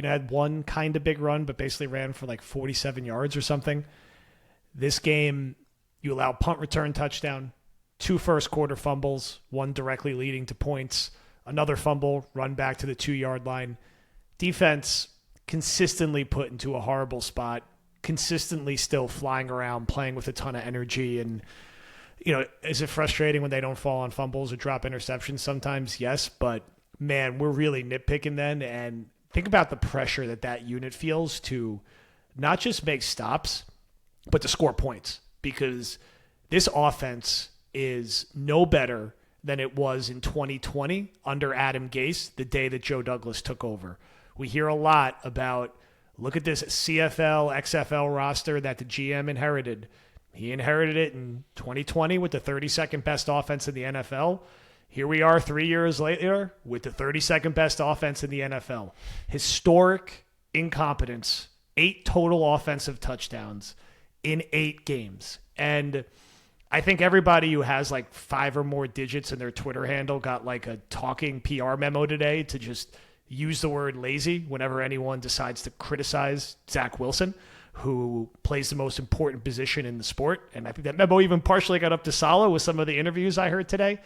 had one kind of big run, but basically ran for like 47 yards or something. This game, you allow punt return touchdown, 2 first quarter fumbles, one directly leading to points, another fumble, run back to the 2-yard line. Defense consistently put into a horrible spot, consistently still flying around, playing with a ton of energy. And, is it frustrating when they don't fall on fumbles or drop interceptions? Sometimes, yes, but man, we're really nitpicking then. And think about the pressure that unit feels to not just make stops, but to score points, because this offense is no better than it was in 2020 under Adam Gase, the day that Joe Douglas took over. We hear a lot about, look at this CFL, XFL roster that the GM inherited. He inherited it in 2020 with the 32nd best offense in the NFL. Here we are 3 years later with the 32nd best offense in the NFL. Historic incompetence, 8 total offensive touchdowns in 8 games. And I think everybody who has like 5 or more digits in their Twitter handle got like a talking PR memo today to just use the word lazy whenever anyone decides to criticize Zach Wilson, who plays the most important position in the sport. And I think that memo even partially got up to Saleh with some of the interviews I heard today,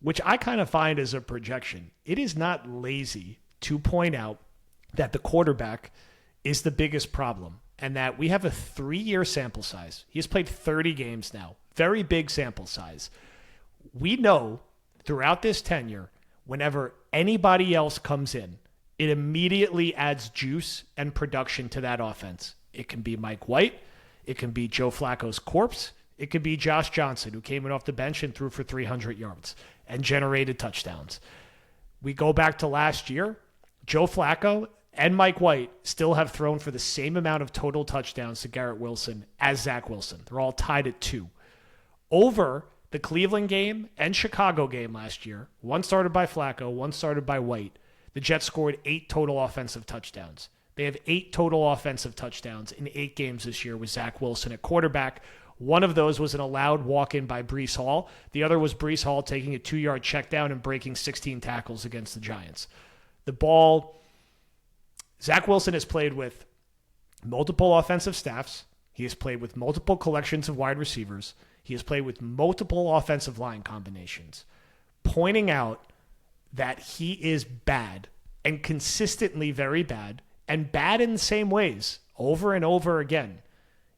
which I kind of find as a projection. It is not lazy to point out that the quarterback is the biggest problem, and that we have a 3-year sample size. He has played 30 games now. Very big sample size. We know throughout this tenure, whenever anybody else comes in, it immediately adds juice and production to that offense. It can be Mike White. It can be Joe Flacco's corpse. It could be Josh Johnson, who came in off the bench and threw for 300 yards and generated touchdowns. We go back to last year. Joe Flacco and Mike White still have thrown for the same amount of total touchdowns to Garrett Wilson as Zach Wilson. They're all tied at 2. Over the Cleveland game and Chicago game last year, one started by Flacco, one started by White, the Jets scored 8 total offensive touchdowns. They have 8 total offensive touchdowns in 8 games this year with Zach Wilson at quarterback. One of those was an allowed walk-in by Breece Hall. The other was Breece Hall taking a 2-yard check down and breaking 16 tackles against the Giants. The ball, Zach Wilson has played with multiple offensive staffs. He has played with multiple collections of wide receivers. He has played with multiple offensive line combinations. Pointing out that he is bad and consistently very bad and bad in the same ways over and over again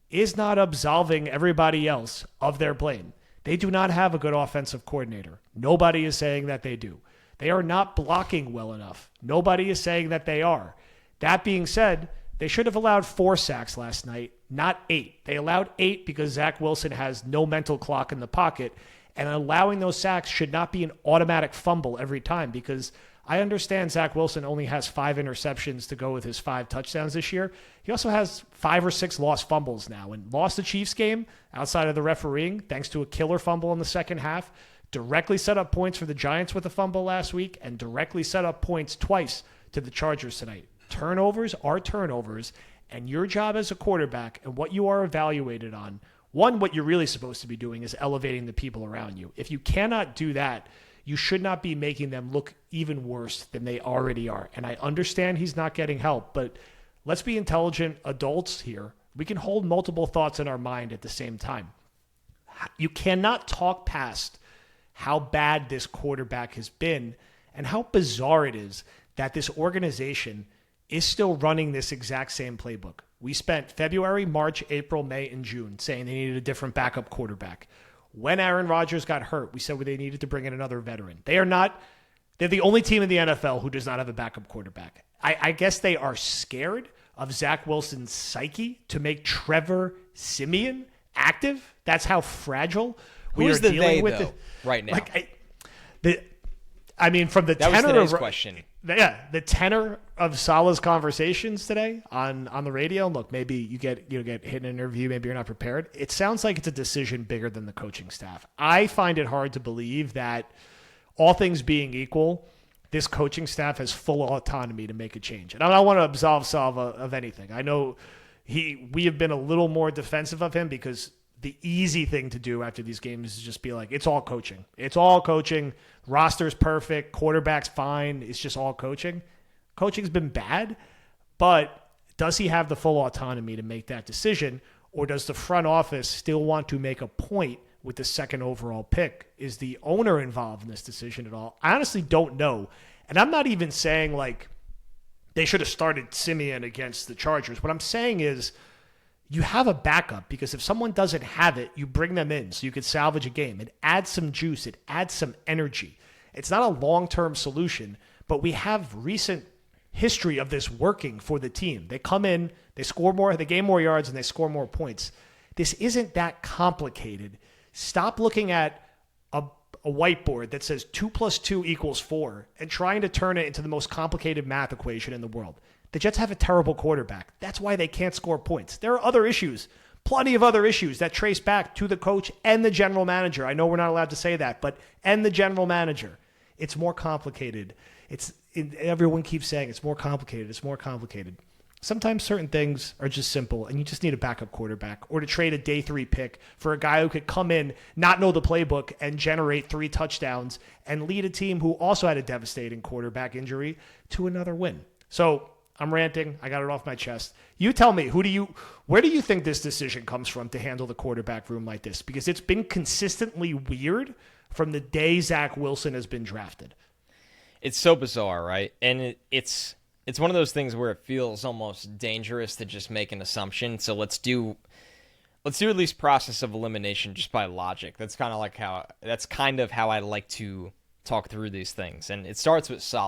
is not absolving everybody else of their blame. They do not have a good offensive coordinator. Nobody is saying that they do. They are not blocking well enough. Nobody is saying that they are. That being said, they should have allowed 4 sacks last night, not 8. They allowed 8 because Zach Wilson has no mental clock in the pocket, and allowing those sacks should not be an automatic fumble every time, because I understand Zach Wilson only has 5 interceptions to go with his 5 touchdowns this year. He also has 5 or 6 lost fumbles now, and lost the Chiefs game outside of the refereeing thanks to a killer fumble in the second half, directly set up points for the Giants with a fumble last week, and directly set up points twice to the Chargers tonight. Turnovers are turnovers, and your job as a quarterback and what you are evaluated on, one, what you're really supposed to be doing is elevating the people around you. If you cannot do that, you should not be making them look even worse than they already are. And I understand he's not getting help, but let's be intelligent adults here. We can hold multiple thoughts in our mind at the same time. You cannot talk past how bad this quarterback has been and how bizarre it is that this organization is still running this exact same playbook. We spent February, March, April, May, and June saying they needed a different backup quarterback. When Aaron Rodgers got hurt, we said they needed to bring in another veteran. They're the only team in the NFL who does not have a backup quarterback. I guess they are scared of Zach Wilson's psyche to make Trevor Siemian active. That's how fragile we are dealing with it right now. From the that tenor was today's of question. Yeah, the tenor of Saleh's conversations today on the radio. Look, maybe you get hit in an interview, maybe you're not prepared. It sounds like it's a decision bigger than the coaching staff. I find it hard to believe that, all things being equal, this coaching staff has full autonomy to make a change. And I don't want to absolve Saleh of anything. I know we have been a little more defensive of him because the easy thing to do after these games is just be like, it's all coaching. It's all coaching. Roster's perfect. Quarterback's fine. It's just all coaching. Coaching's been bad, but does he have the full autonomy to make that decision, or does the front office still want to make a point with the second overall pick? Is the owner involved in this decision at all? I honestly don't know. And I'm not even saying like they should have started Simeon against the Chargers. What I'm saying is you have a backup, because if someone doesn't have it, you bring them in so you could salvage a game. It adds some juice. It adds some energy. It's not a long-term solution, but we have recent history of this working for the team. They come in, they score more, they gain more yards, and they score more points. This isn't that complicated. Stop looking at a whiteboard that says 2 + 2 = 4 and trying to turn it into the most complicated math equation in the world. The Jets have a terrible quarterback. That's why they can't score points. There are other issues, plenty of other issues that trace back to the coach and the general manager. I know we're not allowed to say that, but and the general manager. It's more complicated. Everyone keeps saying it's more complicated. It's more complicated. Sometimes certain things are just simple, and you just need a backup quarterback, or to trade a day 3 pick for a guy who could come in, not know the playbook, and generate 3 touchdowns and lead a team who also had a devastating quarterback injury to another win. So I'm ranting. I got it off my chest. You tell me, where do you think this decision comes from to handle the quarterback room like this? Because it's been consistently weird from the day Zach Wilson has been drafted. It's so bizarre, right? And it's one of those things where it feels almost dangerous to just make an assumption. So let's do at least process of elimination just by logic. That's kind of how I like to talk through these things. And it starts with solid